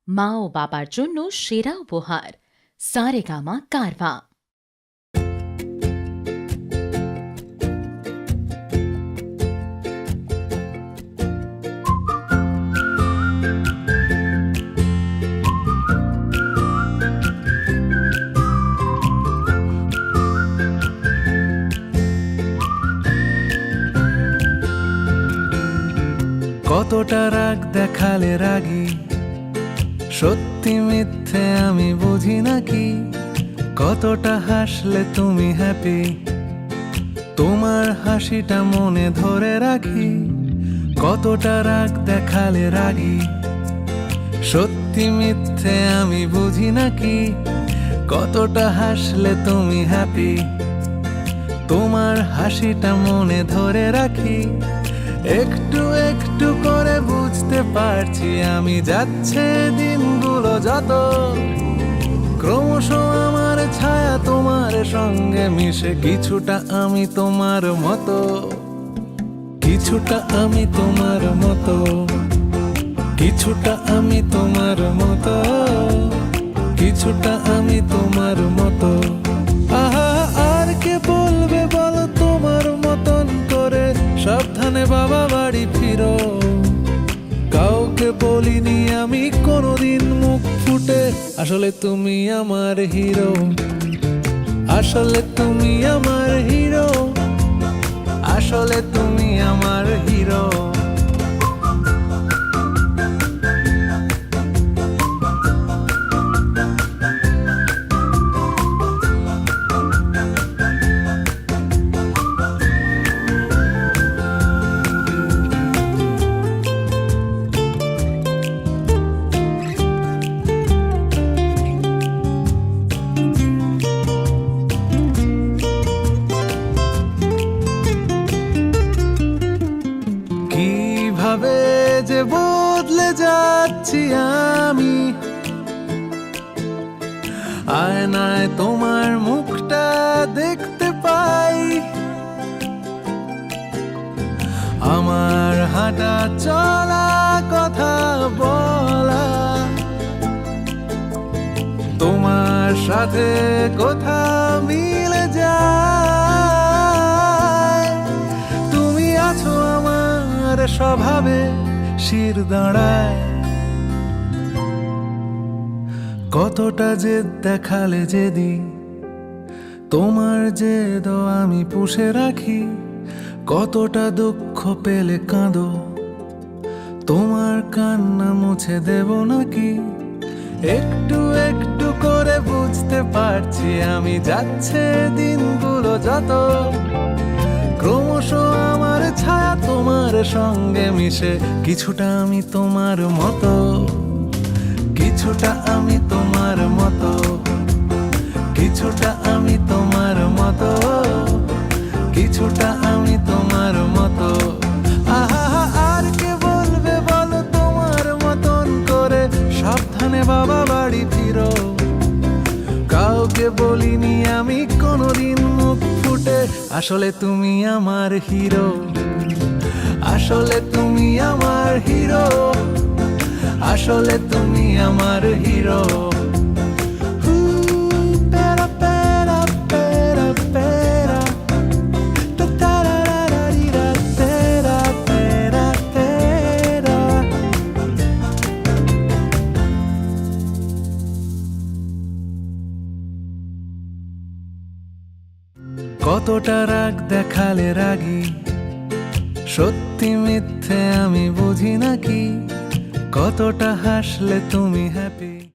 মা ও বাবার জন্য সেরা উপহার সারেগামা কারভা। কতটা রাগ দেখালে রাগী, সত্যি মিথ্যে আমি বুঝি নাকি। কতটা হাসলে তুমি হ্যাপি, তোমার হাসিটা মনে ধরে রাখি। কতটা রাগ দেখালে রাগী, সত্যি মিথ্যে আমি বুঝি নাকি। কতটা হাসলে তুমি হ্যাপি, তোমার হাসিটা মনে ধরে রাখি। একটু একটু করে বুঝতে পারছি আমি, যাচ্ছে দিনগুলো যত, ক্রমশ আমার ছায়া তোমার সঙ্গে মিশে। কিছুটা আমি তোমার মতো, কিছুটা আমি তোমার মতো, কিছুটা আমি তোমার মতো, কিছুটা আমি তোমার মতো। আহা, আর কে বলবে বলো তোমার মতন করে, সাবধানে বাবা বাড়ি ফিরো। কাউকে বলিনি আমি কোনোদিন মুখ ফুটে, আসলে তুমি আমার হিরো, আসলে তুমি আমার হিরো, আসলে তুমি আমার হিরো। কিভাবে যে বদলে যাচ্ছি আমি, আয়নায় তোমার মুখটা দেখতে পাই। আমার হাঁটা চলা কথা বলা, তোমার সাথে কথা মিলে যায়। তুমি আছো আমার স্বভাবে শির দাঁড়ায়। কতটা জেদ দেখালে যেদি, তোমার জেদ আমি পুষে রাখি। কতটা দুঃখ পেলে কাঁদো, তোমার কান্না মুছে দেব নাকি। একটু একটু করে বুঝতে পারছি আমি, যাচ্ছে দিনগুলো যত, ক্রমশ আমার ছায়া তোমার সঙ্গে মিশে। কিছুটা আমি তোমার মতো, কিছুটা আমি তোমার মতো, কিছুটা আমি তোমার মতো, কিছুটা আমি তোমার মতো। আহা, আর কে বলবে বলো তোমার মতন করে, সাবধানে বাবা বাড়ি ফিরো। কাউকে বলিনি আমি কোনোদিন মুখ ফুটে, আসলে তুমি আমার হিরো, আসলে তুমি আমার হিরো, আসলে তুমি আমার হিরো। কতটা রাগ দেখালে রাগী, সত্যি মিথ্যে আমি বুঝি নাকি। কতটা হাসলে তুমি হ্যাপি।